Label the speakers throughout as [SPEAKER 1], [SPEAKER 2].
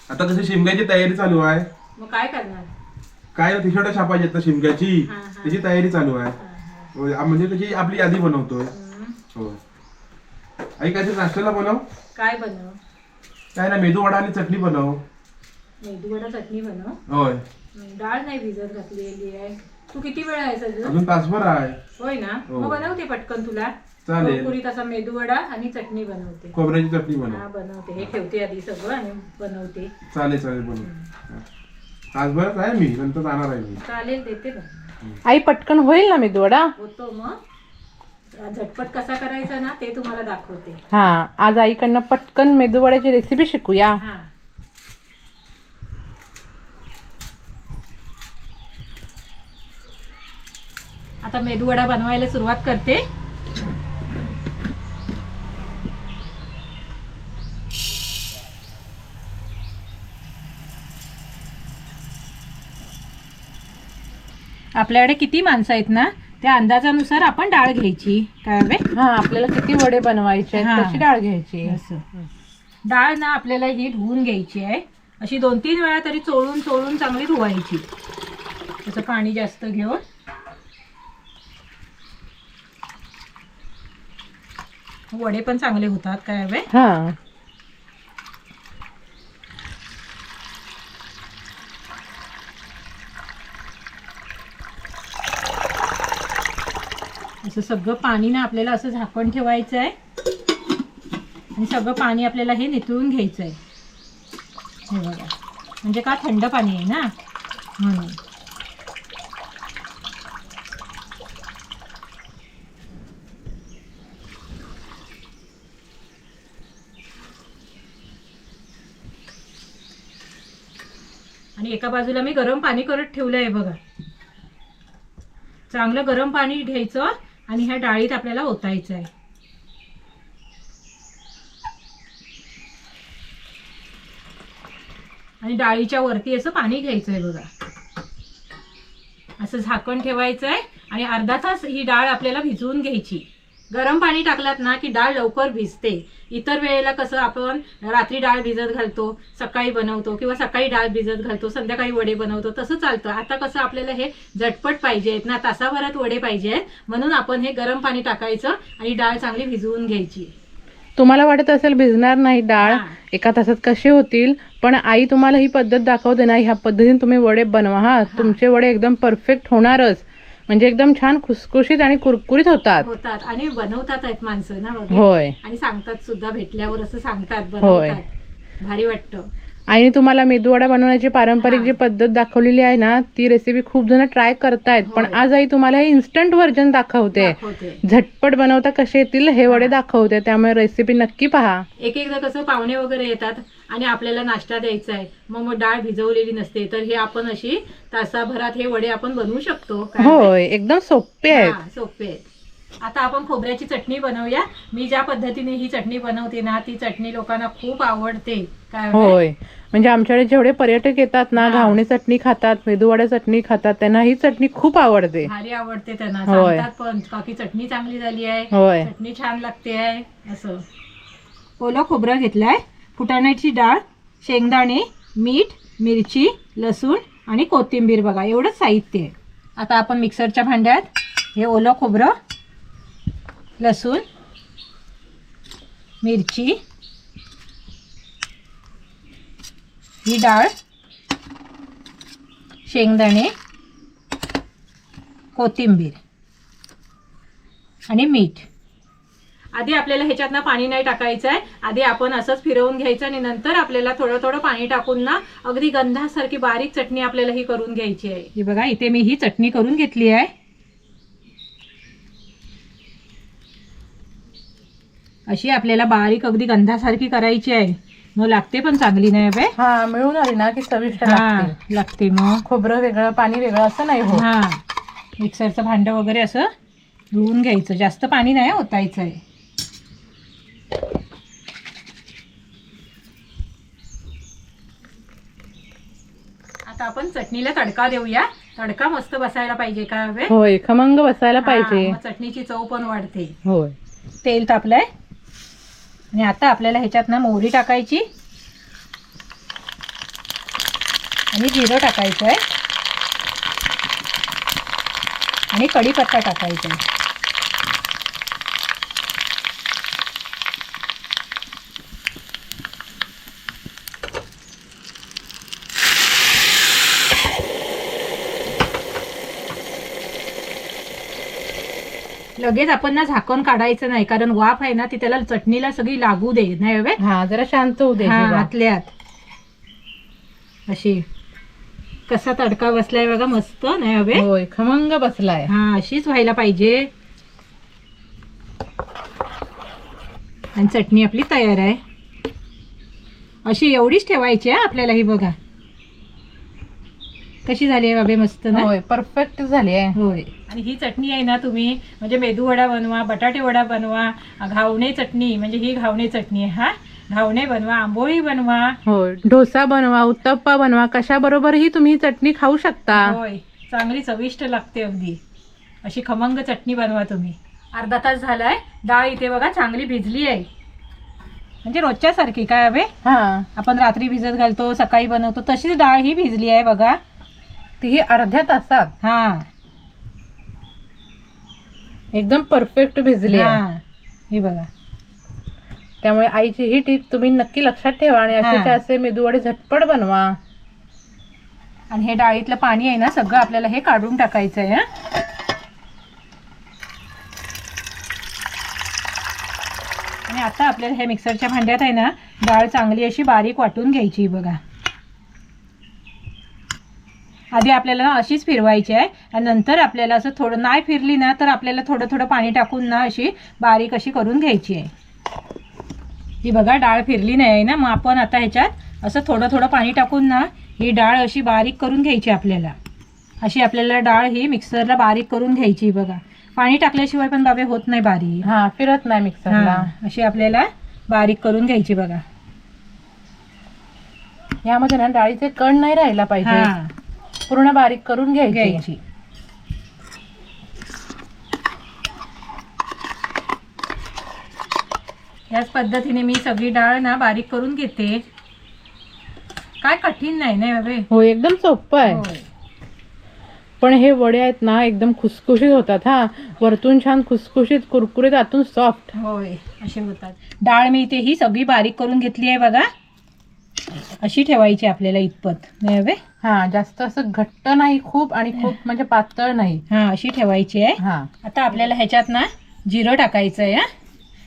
[SPEAKER 1] आता कशी शिमग्याची तयारी चालू आहे.
[SPEAKER 2] मग काय करणार?
[SPEAKER 1] काय टी शर्ट छापायची आता शिमग्याची, त्याची तयारी चालू आहे. म्हणजे त्याची आपली यादी बनवतोय. हो आई काहीतरी नाश्त्याला बनव.
[SPEAKER 2] काय बनव?
[SPEAKER 1] काय ना मेदू वडा आणि चटणी बनव.
[SPEAKER 2] मेदू वडा चटणी बनव.
[SPEAKER 1] होय.
[SPEAKER 2] डाळ नाही भिजत घातलेली आहे. तू किती वेळ आहे
[SPEAKER 1] अजून तासभर आहे.
[SPEAKER 2] होय ना. मग बनवते पटकन तुला.
[SPEAKER 1] चालेल.
[SPEAKER 2] कुरकुरीत असा मेदू वडा आणि चटणी बनवते.
[SPEAKER 1] खोबऱ्याची चटणी बनव.
[SPEAKER 2] हा बनवते. हे ठेवते आधी सगळं आणि बनवते.
[SPEAKER 1] चालेल चालेल बनव. तासभर आहे मी, नंतर जाणार आहे मी.
[SPEAKER 2] चालेल देते ना.
[SPEAKER 3] आई पटकन होईल ना मेदू वडा?
[SPEAKER 2] होतो मग. झटपट कसा करायचा ना ते तुम्हाला दाखवते.
[SPEAKER 3] हा आज आईकडनं पटकन मेदू वड्याची रेसिपी शिकूया.
[SPEAKER 2] हा आता मेदू वडा बनवायला सुरुवात करते. आपल्याकडे किती माणसं आहेत ना त्या अंदाजानुसार आपण डाळ घ्यायची. काय हवे?
[SPEAKER 3] हा आपल्याला किती वडे बनवायचे
[SPEAKER 2] हा.
[SPEAKER 3] तशी डाळ घ्यायची.
[SPEAKER 2] असं डाळ ना आपल्याला ही धुवून घ्यायची आहे. अशी 2-3 वेळा तरी चोळून चोळून चांगली धुवायची. त्याचं पाणी जास्त घेऊन. वडे पण चांगले होतात. काय हवे?
[SPEAKER 3] हा
[SPEAKER 2] असं सगळं पाणी ना आपल्याला असं झाकण ठेवायचं आहे आणि सगळं पाणी आपल्याला हे निथळून घ्यायचं आहे. हे बघा म्हणजे का थंड पाणी आहे ना म्हणून. आणि एका बाजूला मी गरम पाणी करत ठेवलं आहे बघा. चांगलं गरम पाणी घ्यायचं आणि ह्या डाळीत आपल्याला ओतायचं आहे. आणि डाळीच्या वरती असं पाणी घ्यायचं आहे बघा. असं झाकण ठेवायचं आहे आणि अर्धा तास ही डाळ आपल्याला भिजवून घ्यायची. गरम पाणी टाकलात ना की डाळ लवकर भिजते. इतर वेळेला कसं आपण रात्री डाळ भिजत घालतो, सकाळी बनवतो किंवा सकाळी डाळ भिजत घालतो, संध्याकाळी वडे बनवतो, तसं चालतं. आता कसं आपल्याला हे झटपट पाहिजे आहेत ना, तासाभरात वडे पाहिजे आहेत म्हणून आपण हे गरम पाणी टाकायचं आणि डाळ चांगली भिजवून घ्यायची.
[SPEAKER 3] तुम्हाला वाटत असेल भिजणार नाही डाळ,
[SPEAKER 2] हा.
[SPEAKER 3] एका तासात कसे होतील, पण आई तुम्हाला ही पद्धत दाखवते ना, ह्या पद्धतीने तुम्ही वडे बनवा. हा तुमचे वडे एकदम परफेक्ट होणारच. म्हणजे एकदम छान खुसखुशीत आणि कुरकुरीत होतात
[SPEAKER 2] आणि बनवतात आहेत माणसं ना बघा.
[SPEAKER 3] होय.
[SPEAKER 2] आणि सांगतात सुद्धा भेटल्यावर असं सांगतात
[SPEAKER 3] होय.
[SPEAKER 2] बनवतात. भारी वाटतं.
[SPEAKER 3] आईने तुम्हाला मेदू वडा बनवण्याची पारंपरिक जी पद्धत दाखवलेली आहे ना, ती रेसिपी खूप जण ट्राय करतायत. पण आज आई तुम्हाला हे इन्स्टंट व्हर्जन दाखवते. झटपट बनवता कसे येतील हे वडे दाखवते. त्यामुळे रेसिपी नक्की पहा.
[SPEAKER 2] एक एकदा कसं पाहुणे वगैरे येतात आणि आपल्याला नाश्ता द्यायचा आहे, मग डाळ भिजवलेली नसते, तर हे आपण अशी तासाभरात हे वडे आपण बनवू शकतो.
[SPEAKER 3] होय एकदम सोपे आहेत.
[SPEAKER 2] सोपे आहेत. आता आपण खोबऱ्याची चटणी बनवूया. मी ज्या पद्धतीने ही चटणी बनवते ना ती चटणी लोकांना खूप आवडते. काय
[SPEAKER 3] होय म्हणजे आमच्याकडे जेवढे पर्यटक येतात ना, घावणे चटणी खातात, मेदूवडा चटणी खातात, त्यांना ही चटणी खूप आवडते.
[SPEAKER 2] भारी आवडते त्यांना. सांगतात पण काकी चटणी चांगली झाली आहे, चटणी छान लागते आहे. असं ओलं खोबरं घेतलंय, फुटाण्याची डाळ, शेंगदाणे, मीठ, मिरची, लसूण आणि कोथिंबीर. बघा एवढंच साहित्य आहे. आता आपण मिक्सरच्या भांड्यात हे ओलं खोबरं, लसूण, मिरची, ही डाळ, शेंगदाणे, कोथिंबीर आणि मीठ. आधी आपल्याला ह्याच्यात ना पाणी नाही टाकायचं आहे. आधी आपण असंच फिरवून घ्यायचं आणि नंतर आपल्याला थोडं थोडं पाणी टाकून ना अगदी गंधासारखी बारीक चटणी आपल्याला ही करून घ्यायची आहे. ही बघा इथे मी ही चटणी करून घेतली आहे. अशी आपल्याला बारीक अगदी गंधासारखी करायची आहे. मग लागते पण चांगली नाही बे.
[SPEAKER 3] हा मिळून आली ना की चविष्ट
[SPEAKER 2] लागते. मग
[SPEAKER 3] खोबरं वेगळं पाणी वेगळं असं नाही होत.
[SPEAKER 2] हा मिक्सरचं भांडं वगैरे असं धुवून घ्यायचं. जास्त पाणी नाही ओतायचं आहे. आता आपण चटणीला तडका देऊया. तडका मस्त बसायला पाहिजे. का हवे?
[SPEAKER 3] होय खमंग बसायला पाहिजे.
[SPEAKER 2] चटणीची चव पण वाढते.
[SPEAKER 3] होय.
[SPEAKER 2] तेल तापलंय आणि आता आपल्याला ह्याच्यात ना मोहरी टाकायची. आणि जिरं टाकायचं आहे आणि कढीपत्ता टाकायचा आहे. लगेच आपण ना झाकण काढायचं नाही, कारण वाफ आहे ना ती त्याला चटणीला सगळी लागू दे नाही हवे.
[SPEAKER 3] हा, जरा शांत होऊ दे.
[SPEAKER 2] आतल्यात अशी कसा तडका बसलाय बघा, मस्त नाही हवे.
[SPEAKER 3] होय, खमंग बसलाय.
[SPEAKER 2] हा, अशीच व्हायला पाहिजे. आणि चटणी आपली तयार आहे. अशी एवढीच ठेवायची आहे आपल्याला. ही बघा कशी झाली आहे बाबे, मस्त ना.
[SPEAKER 3] होय, परफेक्ट झाली आहे.
[SPEAKER 2] होय. आणि ही चटणी आहे ना, तुम्ही म्हणजे मेदू वडा बनवा, बटाटे वडा बनवा, घावणे चटणी म्हणजे ही घावणे चटणी आहे. हा, घावणे बनवा, आंबोळी बनवा,
[SPEAKER 3] होय, डोसा बनवा, उत्तप्पा बनवा, कशा बरोबरही तुम्ही ही चटणी खाऊ शकता.
[SPEAKER 2] होय, चांगली चविष्ट लागते अगदी. अशी खमंग चटणी बनवा तुम्ही. अर्धा तास झालाय, डाळ इथे बघा चांगली भिजली आहे, म्हणजे रोजच्या सारखी काय हवे.
[SPEAKER 3] हा,
[SPEAKER 2] आपण रात्री भिजत घालतो, सकाळी बनवतो, तशीच डाळ ही भिजली आहे बघा.
[SPEAKER 3] ती अर्ध्या तासात
[SPEAKER 2] हा,
[SPEAKER 3] एकदम परफेक्ट भिजली आहे.
[SPEAKER 2] हा, ही बघा.
[SPEAKER 3] त्यामुळे आईची ही टीप तुम्ही नक्की लक्षात ठेवा आणि असे असे मेदूवडे झटपट बनवा.
[SPEAKER 2] आणि हे डाळीतलं पाणी आहे ना सगळं आपल्याला हे काढून टाकायचं आहे. आणि आता आपल्याला हे मिक्सरच्या भांड्यात आहे ना डाळ चांगली अशी बारीक वाटून घ्यायची बघा. आधी आपल्याला ना अशीच फिरवायची आहे आणि नंतर आपल्याला असं थोडं नाही फिरली ना तर आपल्याला थोडं थोडं पाणी टाकून ना अशी बारीक अशी करून घ्यायची आहे. ही बघा डाळ फिरली नाही ना, मग आपण आता ह्याच्यात असं थोडं थोडं पाणी टाकून ना ही डाळ अशी बारीक करून घ्यायची आपल्याला. अशी आपल्याला डाळ ही मिक्सरला बारीक करून घ्यायची बघा. पाणी टाकल्याशिवाय पण बाबे होत नाही बारीक.
[SPEAKER 3] हा, फिरत नाही मिक्सरला.
[SPEAKER 2] अशी आपल्याला बारीक करून घ्यायची बघा.
[SPEAKER 3] यामध्ये ना डाळीचे कण नाही राहायला पाहिजे, पूर्ण बारीक करून घ्यायची.
[SPEAKER 2] याच पद्धतीने मी सगळी डाळ ना बारीक करून घेते. काय कठीण नाही ना बाबे.
[SPEAKER 3] हो, एकदम सोपं आहे. पण हे वडे आहेत ना एकदम खुसखुशीत होतात. हा, वरतून छान खुसखुशीत कुरकुरीत, आतून सॉफ्ट.
[SPEAKER 2] होय, असे होतात. डाळ मी इथे ही सगळी बारीक करून घेतली आहे बघा. अशी ठेवायची आपल्याला इतपत नाही हवे.
[SPEAKER 3] हा, जास्त असं घट्ट नाही खूप आणि खूप म्हणजे पातळ नाही.
[SPEAKER 2] हा, अशी ठेवायची आहे.
[SPEAKER 3] हा,
[SPEAKER 2] आता आपल्याला ह्याच्यात ना जिरं टाकायचं आहे.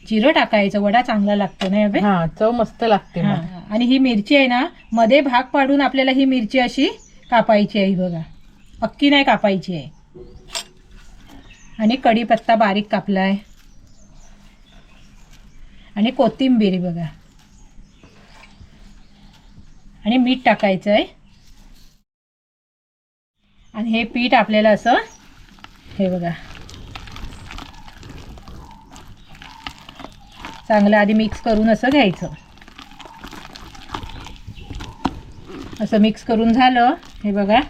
[SPEAKER 2] जिरं टाकायचं, वडा चांगला लागतो नाही हवे.
[SPEAKER 3] हा, चव मस्त लागते.
[SPEAKER 2] आणि ही मिरची आहे ना मध्ये भाग पाडून आपल्याला ही मिरची अशी कापायची आहे बघा. पक्की नाही कापायची आहे. आणि कढीपत्ता बारीक कापलाय आणि कोथिंबीर बघा. आणि मीठ टाकायचं आहे. आणि हे पीठ आपल्याला असं हे बघा चांगलं आधी मिक्स करून असं घ्यायचं. असं मिक्स करून झालं हे बघा.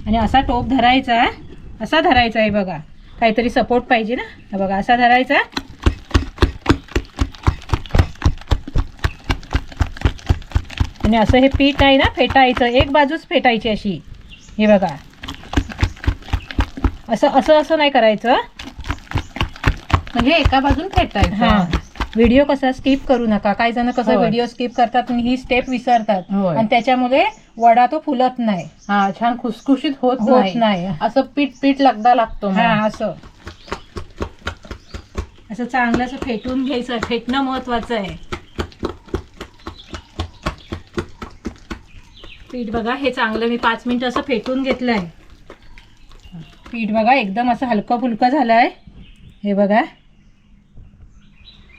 [SPEAKER 2] आणि असा टोप धरायचा, असा धरायचा आहे बघा. काहीतरी सपोर्ट पाहिजे ना. हा बघा, असा धरायचा आणि असं हे पीठ आहे ना फेटायचं. एक बाजूच फेटायची अशी. हे बघा, असं असं असं नाही करायचं,
[SPEAKER 3] म्हणजे एका बाजून फेटायचं.
[SPEAKER 2] हा, व्हिडिओ कसा स्किप करू नका. काही जण कसं व्हिडिओ स्किप करतात आणि ही स्टेप विसरतात आणि त्याच्यामुळे वडा तो फुलत नाही.
[SPEAKER 3] हा, छान खुसखुशीत होत नाही. असं पीठ पीठ लगदा लागतो.
[SPEAKER 2] हा, असं असं चांगलं असं फेटून घ्यायचं. फेटणं महत्वाचं आहे. पीठ बघा हे चांगलं मी 5 मिनिटं असं फेटून घेतलंय. पीठ बघा एकदम असं हलकं फुलकं झालंय. हे बघा,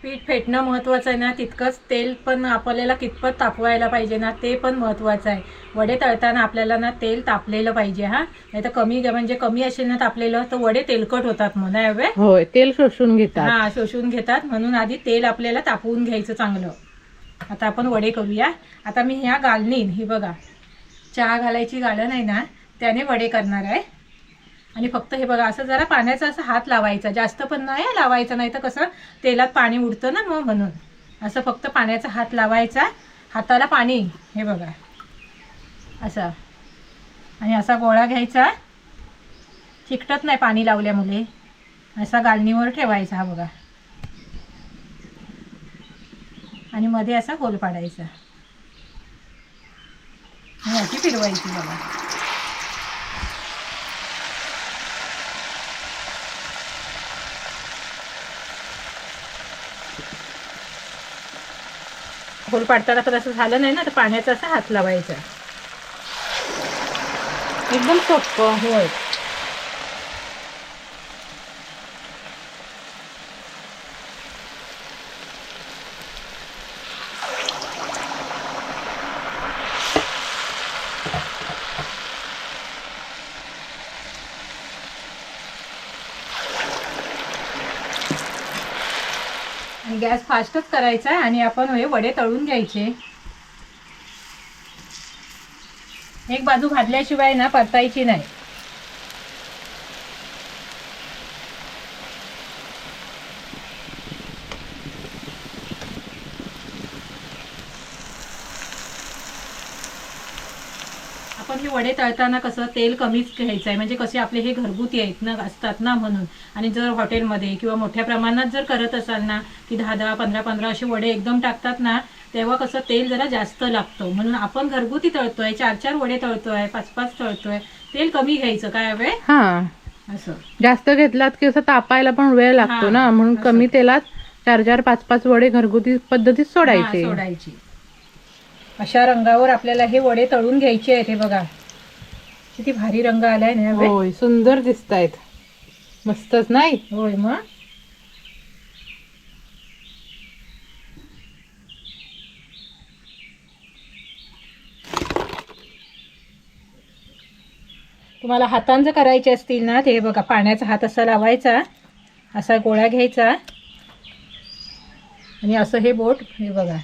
[SPEAKER 2] पीठ फेटणं महत्वाचं आहे ना, तितकंच तेल पण आपल्याला कितपत तापवायला पाहिजे ना ते पण महत्वाचं आहे. वडे तळताना आपल्याला ना तेल तापलेलं पाहिजे. हा, नाही तर कमी म्हणजे कमी असेल ना तापलेलं तर वडे तेलकट होतात म्हणा हवे.
[SPEAKER 3] होय, तेल शोषून घेतात.
[SPEAKER 2] हा, शोषून घेतात. म्हणून आधी तेल आपल्याला तापवून घ्यायचं चांगलं. आता आपण वडे करूया. आता मी ह्या गालणीन ही बघा चहा घालायची गाळण आहे ना त्याने वडे करणार आहे. आणि फक्त हे बघा असं जरा पाण्याचा असं हात लावायचा, जास्त पण नाही लावायचा, नाही तर कसं तेलात पाणी उडतं ना मग म्हणून असं फक्त पाण्याचा हात लावायचा. हाताला पाणी हे बघा असा आणि असा गोळा घ्यायचा, चिकटत नाही पाणी लावल्यामुळे. असा गाळणीवर ठेवायचा हा बघा, आणि मध्ये असा होल पाडायचा आणि अशी फिरवायची बघा. होल पाडताना तर असं झालं नाही ना, तर पाण्याचा असा हात लावायचा.
[SPEAKER 3] एकदम सोपं.
[SPEAKER 2] होय. आणि गॅस फास्टच करायचा आणि आपण हे वडे तळून घ्यायचे. एक बाजू भाजल्याशिवाय ना परतायची नाही. आपण हे वडे तळताना कसं तेल कमीच घ्यायचं आहे, म्हणजे कसे आपले हे घरगुती आहेत ना, असतात ना म्हणून. आणि जर हॉटेलमध्ये किंवा मोठ्या प्रमाणात जर करत असाल ना, की 10-10, 15-15 असे वडे एकदम टाकतात ना, तेव्हा कसं तेल जरा जास्त लागतं. म्हणून आपण घरगुती तळतोय, 4-4 वडे तळतोय, 5-5 तळतोय, तेल कमी घ्यायचं. काय हवे
[SPEAKER 3] हा,
[SPEAKER 2] असं
[SPEAKER 3] जास्त घेतलात की असं तापायला पण वेळ लागतो ना, म्हणून कमी तेलात 4-4, 5-5 वडे घरगुती पद्धतीत सोडायचे.
[SPEAKER 2] सोडायची. अशा रंगावर आपल्याला हे वडे तळून घ्यायचे आहेत. हे बघा किती भारी रंग आलाय ना.
[SPEAKER 3] होय, सुंदर दिसतायत, मस्तच नाही.
[SPEAKER 2] होय. मग तुम्हाला हातांचं करायचे असतील ना, ते बघा पाण्याचा हात असा लावायचा, असा गोळा घ्यायचा आणि असं हे बोट हे बघा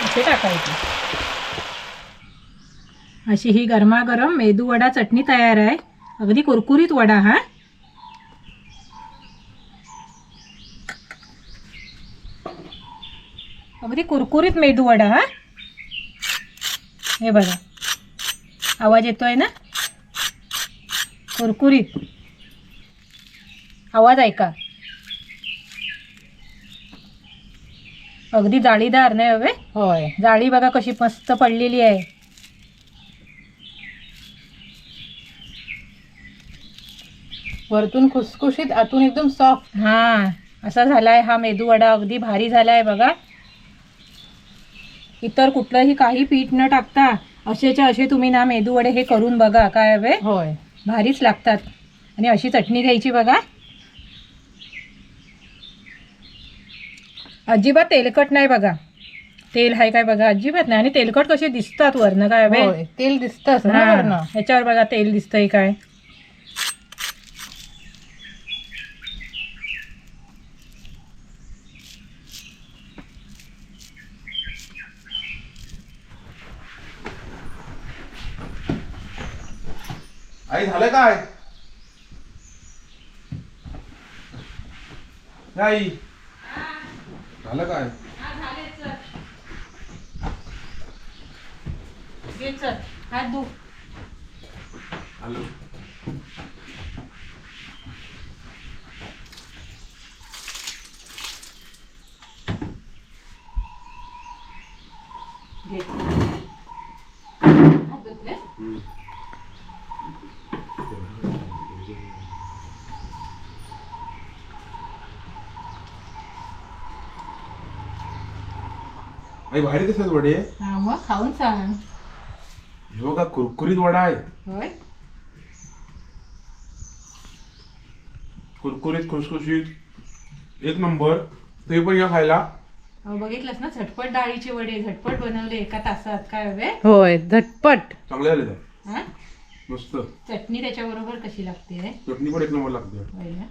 [SPEAKER 2] असे टाकायचे. अशी ही गरमागरम मेदू वडा चटणी तयार आहे. अगदी कुरकुरीत वडा हा. अगदी कुरकुरीत मेदू वडा हा. हे बघा आवाज येतोय ना, कुरकुरीत आवाज ऐका. अगदी जाळीदार नाही हवे.
[SPEAKER 3] होय,
[SPEAKER 2] जाळी बघा कशी मस्त पडलेली आहे.
[SPEAKER 3] वरतून खुसखुशीत, आतून एकदम सॉफ्ट.
[SPEAKER 2] हा, असा झालाय हा मेदू वडा. अगदी भारी झालाय बघा. इतर कुठलंही काही पीठ न टाकता असेच्या असे तुम्ही ना मेदू वडे हे करून बघा. काय हवे
[SPEAKER 3] होय,
[SPEAKER 2] भारीच लागतात. आणि अशी चटणी घ्यायची बघा. अजिबात तेलकट नाही बघा. तेल आहे काय बघा, अजिबात नाही. आणि तेलकट कसे दिसतात वरनं. काय हवे
[SPEAKER 3] होय, तेल दिसतंच ना वरनं.
[SPEAKER 2] ह्याच्यावर बघा तेल दिसतंय काय.
[SPEAKER 1] आई झालं काय? आई झालं काय?
[SPEAKER 2] हात धु.
[SPEAKER 1] आलो. आई भारी दिसत वडे.
[SPEAKER 2] हा, मग खाऊन सांग.
[SPEAKER 1] हे बघा कुरकुरीत वडा आहे.
[SPEAKER 2] होय,
[SPEAKER 1] कुरकुरीत खुसखुशीत एक नंबर. ते पण या खायला.
[SPEAKER 2] बघितलंस ना, झटपट डाळीचे वडे झटपट बनवले 1 तासात. काय हवे
[SPEAKER 3] होय, झटपट.
[SPEAKER 1] चांगले झाले तर
[SPEAKER 2] हा.
[SPEAKER 1] मस्त.
[SPEAKER 2] चटणी त्याच्याबरोबर कशी लागते.
[SPEAKER 1] चटणी पण एक नंबर लागते.
[SPEAKER 2] होय ना.